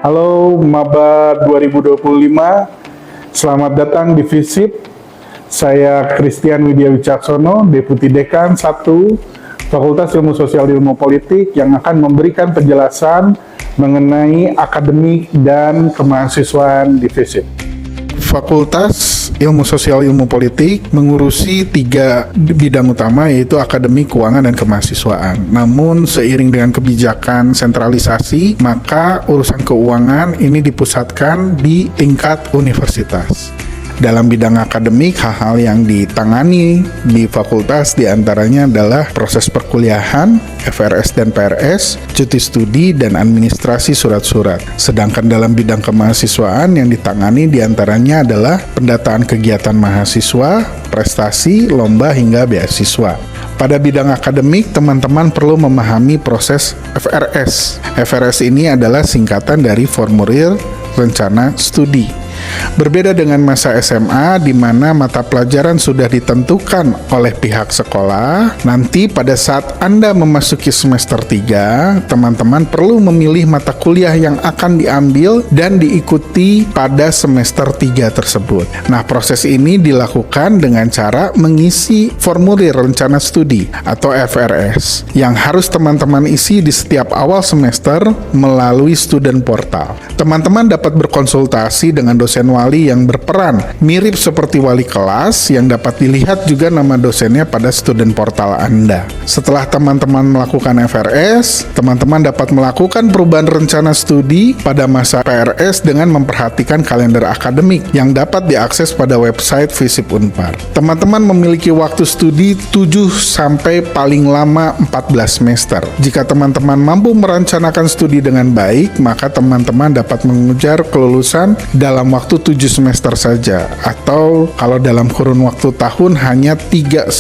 Halo Maba 2025, selamat datang di FISIP. Saya Christian Widya Wicaksono, Deputi Dekan 1, Fakultas Ilmu Sosial Ilmu Politik yang akan memberikan penjelasan mengenai akademik dan kemahasiswaan di FISIP. Fakultas Ilmu Sosial Ilmu Politik mengurusi 3 bidang utama, yaitu akademik, keuangan, dan kemahasiswaan. Namun seiring dengan kebijakan sentralisasi, maka urusan keuangan ini dipusatkan di tingkat universitas. Dalam bidang akademik, hal-hal yang ditangani di fakultas diantaranya adalah proses perkuliahan, FRS dan PRS, cuti studi, dan administrasi surat-surat. Sedangkan dalam bidang kemahasiswaan yang ditangani diantaranya adalah pendataan kegiatan mahasiswa, prestasi, lomba, hingga beasiswa. Pada bidang akademik, teman-teman perlu memahami proses FRS. FRS ini adalah singkatan dari Formulir Rencana Studi. Berbeda dengan masa SMA di mana mata pelajaran sudah ditentukan oleh pihak sekolah, nanti pada saat Anda memasuki semester 3, teman-teman perlu memilih mata kuliah yang akan diambil dan diikuti pada semester 3 tersebut. Nah, proses ini dilakukan dengan cara mengisi formulir rencana studi atau FRS yang harus teman-teman isi di setiap awal semester melalui student portal. Teman-teman dapat berkonsultasi dengan dosen wali yang berperan mirip seperti wali kelas yang dapat dilihat juga nama dosennya pada student portal Anda. Setelah teman-teman melakukan FRS, teman-teman dapat melakukan perubahan rencana studi pada masa PRS dengan memperhatikan kalender akademik yang dapat diakses pada website FISIP Unpar. Teman-teman memiliki waktu studi 7 sampai paling lama 14 semester. Jika teman-teman mampu merencanakan studi dengan baik, maka teman-teman dapat mengejar kelulusan dalam waktu 7 semester saja, atau kalau dalam kurun waktu tahun hanya 3,5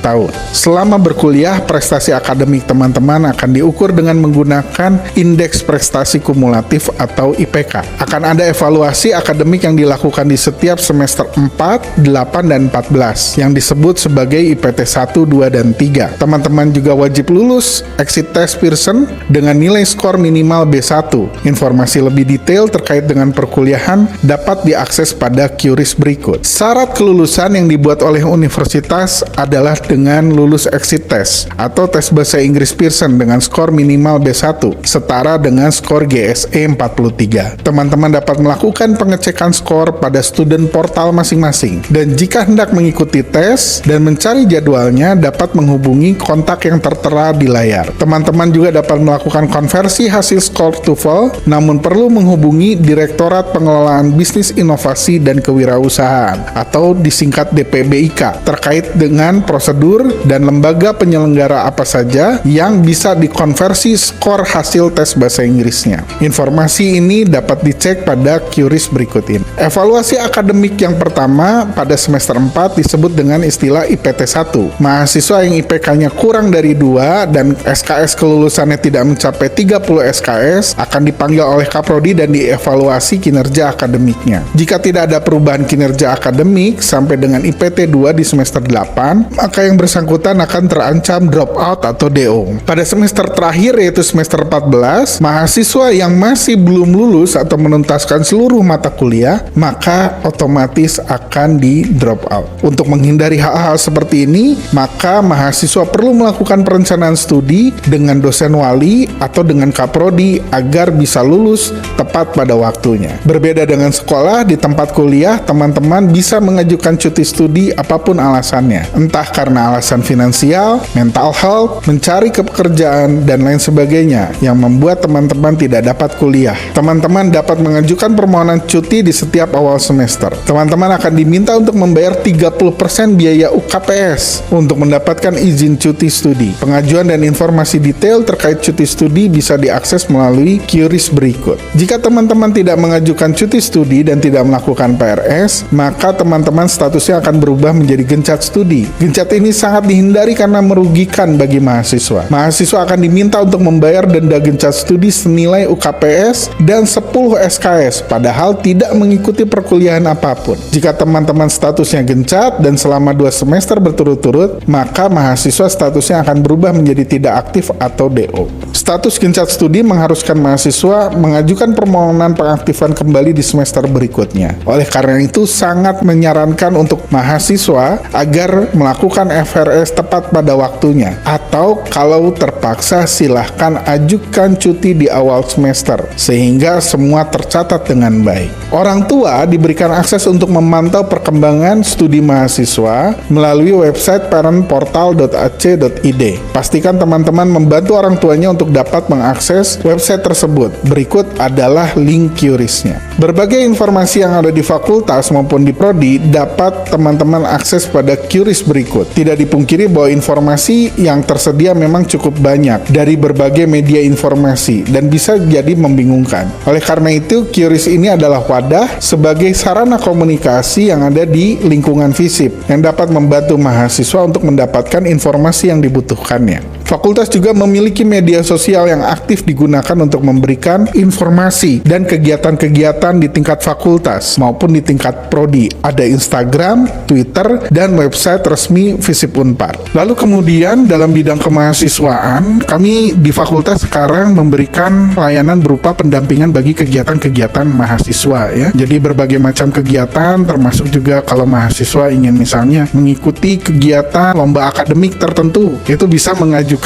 tahun. Selama berkuliah, prestasi akademik teman-teman akan diukur dengan menggunakan indeks prestasi kumulatif atau IPK. Akan ada evaluasi akademik yang dilakukan di setiap semester 4, 8, dan 14 yang disebut sebagai IPT 1, 2, dan 3. Teman-teman juga wajib lulus exit test Pearson dengan nilai skor minimal B1. Informasi lebih detail terkait dengan perkuliahan dapat diakses pada QRIS berikut. Syarat kelulusan yang dibuat oleh universitas adalah dengan lulus exit test atau tes bahasa Inggris Pearson dengan skor minimal B1 setara dengan skor GSE 43. Teman-teman dapat melakukan pengecekan skor pada student portal masing-masing, dan jika hendak mengikuti tes dan mencari jadwalnya dapat menghubungi kontak yang tertera di layar. Teman-teman juga dapat melakukan konversi hasil skor TOEFL, namun perlu menghubungi Direktorat Pengelolaan Bisnis Inovasi dan Kewirausahaan atau disingkat DPBIK terkait dengan prosedur dan lembaga penyelenggara apa saja yang bisa dikonversi skor hasil tes bahasa Inggrisnya. Informasi ini dapat dicek pada QRIS berikut ini. Evaluasi akademik yang pertama pada semester 4 disebut dengan istilah IPT 1. Mahasiswa yang IPK-nya kurang dari 2 dan SKS kelulusannya tidak mencapai 30 SKS akan dipanggil oleh Kaprodi dan dievaluasi kinerja akademiknya. Jika tidak ada perubahan kinerja akademik sampai dengan IPT 2 di semester 8, maka yang bersangkutan akan terancam drop out atau DO. Pada semester terakhir yaitu semester 14, mahasiswa yang masih belum lulus atau menuntaskan seluruh mata kuliah, maka otomatis akan di drop out. Untuk menghindari hal-hal seperti ini, maka mahasiswa perlu melakukan perencanaan studi dengan dosen wali atau dengan Kaprodi agar bisa lulus tepat pada waktunya. Berbeda dengan sekolah, di tempat kuliah, teman-teman bisa mengajukan cuti studi apapun alasannya. Entah karena alasan finansial, mental health, mencari pekerjaan, dan lain sebagainya yang membuat teman-teman tidak dapat kuliah. Teman-teman dapat mengajukan permohonan cuti di setiap awal semester. Teman-teman akan diminta untuk membayar 30% biaya UKPS untuk mendapatkan izin cuti studi. Pengajuan dan informasi detail terkait cuti studi bisa diakses melalui QRIS berikut. Jika teman-teman tidak mengajukan cuti studi studi dan tidak melakukan PRS, maka teman-teman statusnya akan berubah menjadi gencat studi. Gencat ini sangat dihindari karena merugikan bagi mahasiswa. Mahasiswa akan diminta untuk membayar denda gencat studi senilai UKPS dan 10 SKS, padahal tidak mengikuti perkuliahan apapun. Jika teman-teman statusnya gencat dan selama 2 semester berturut-turut, maka mahasiswa statusnya akan berubah menjadi tidak aktif atau DO. Status gencat studi mengharuskan mahasiswa mengajukan permohonan pengaktifan kembali di semester berikutnya. Oleh karena itu, sangat menyarankan untuk mahasiswa agar melakukan FRS tepat pada waktunya, atau kalau terpaksa silahkan ajukan cuti di awal semester sehingga semua tercatat dengan baik. Orang tua diberikan akses untuk memantau perkembangan studi mahasiswa melalui website parentportal.ac.id. Pastikan teman-teman membantu orang tuanya untuk dapat mengakses website tersebut. Berikut adalah link QRIS-nya. Berbagai informasi yang ada di fakultas maupun di prodi dapat teman-teman akses pada QRIS berikut. Tidak dipungkiri bahwa informasi yang tersedia memang cukup banyak dari berbagai media informasi dan bisa jadi membingungkan. Oleh karena itu, QRIS ini adalah wadah sebagai sarana komunikasi yang ada di lingkungan FISIP yang dapat membantu mahasiswa untuk mendapatkan informasi yang dibutuhkannya. Fakultas juga memiliki media sosial yang aktif digunakan untuk memberikan informasi dan kegiatan-kegiatan di tingkat fakultas maupun di tingkat prodi. Ada Instagram, Twitter, dan website resmi FISIP Unpar. Lalu kemudian dalam bidang kemahasiswaan, kami di fakultas sekarang memberikan layanan berupa pendampingan bagi kegiatan-kegiatan mahasiswa ya. Jadi berbagai macam kegiatan, termasuk juga kalau mahasiswa ingin misalnya mengikuti kegiatan lomba akademik tertentu, itu bisa mengajukan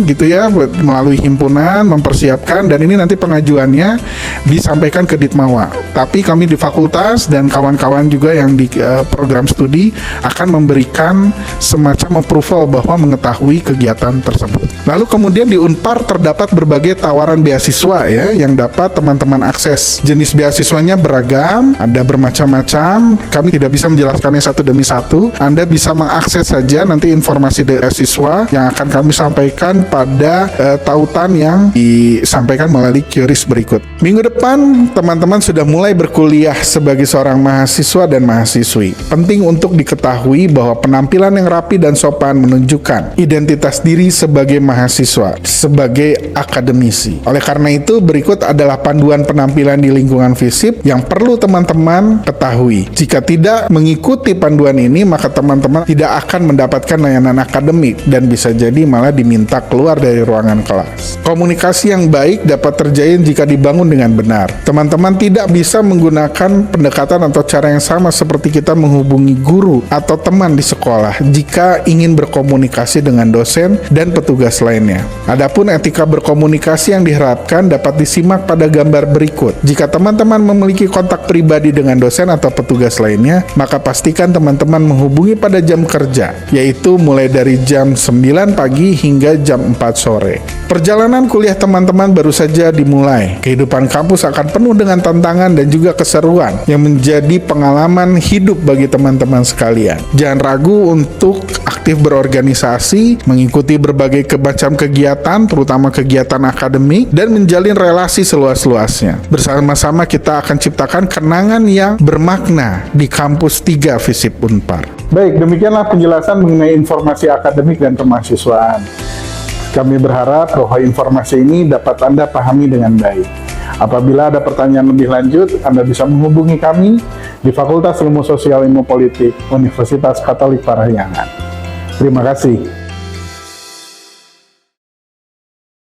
gitu ya melalui himpunan, mempersiapkan, dan ini nanti pengajuannya disampaikan ke Ditmawa. Tapi kami di fakultas dan kawan-kawan juga yang di program studi akan memberikan semacam approval bahwa mengetahui kegiatan tersebut. Lalu kemudian di Unpar terdapat berbagai tawaran beasiswa ya yang dapat teman-teman akses. Jenis beasiswanya beragam, ada bermacam-macam. Kami tidak bisa menjelaskannya satu demi satu. Anda bisa mengakses saja nanti informasi beasiswa yang akan kami sampaikan pada tautan yang disampaikan melalui QRIS berikut. Minggu depan teman-teman sudah mulai berkuliah sebagai seorang mahasiswa dan mahasiswi. Penting untuk diketahui bahwa penampilan yang rapi dan sopan menunjukkan identitas diri sebagai mahasiswa, sebagai akademisi. Oleh karena itu, berikut adalah panduan penampilan di lingkungan FISIP yang perlu teman-teman ketahui. Jika tidak mengikuti panduan ini, maka teman-teman tidak akan mendapatkan layanan akademik dan bisa jadi malah diminta keluar dari ruangan kelas. Komunikasi yang baik dapat terjalin jika dibangun dengan benar. Teman-teman tidak bisa menggunakan pendekatan atau cara yang sama seperti kita menghubungi guru atau teman di sekolah jika ingin berkomunikasi dengan dosen dan petugas lainnya. Adapun etika berkomunikasi yang diharapkan dapat disimak pada gambar berikut. Jika teman-teman memiliki kontak pribadi dengan dosen atau petugas lainnya, maka pastikan teman-teman menghubungi pada jam kerja, yaitu mulai dari jam 9 pagi hingga jam 4 sore. Perjalanan kuliah teman-teman baru saja dimulai. Kehidupan kampus akan penuh dengan tantangan dan juga keseruan yang menjadi pengalaman hidup bagi teman-teman sekalian. Jangan ragu untuk aktif berorganisasi, mengikuti berbagai macam kegiatan, terutama kegiatan akademik, dan menjalin relasi seluas-luasnya. Bersama-sama kita akan ciptakan kenangan yang bermakna di kampus 3 FISIP Unpar. Baik, demikianlah penjelasan mengenai informasi akademik dan kemahasiswaan. Kami berharap bahwa informasi ini dapat Anda pahami dengan baik. Apabila ada pertanyaan lebih lanjut, Anda bisa menghubungi kami di Fakultas Ilmu Sosial Ilmu Politik Universitas Katolik Parahyangan. Terima kasih.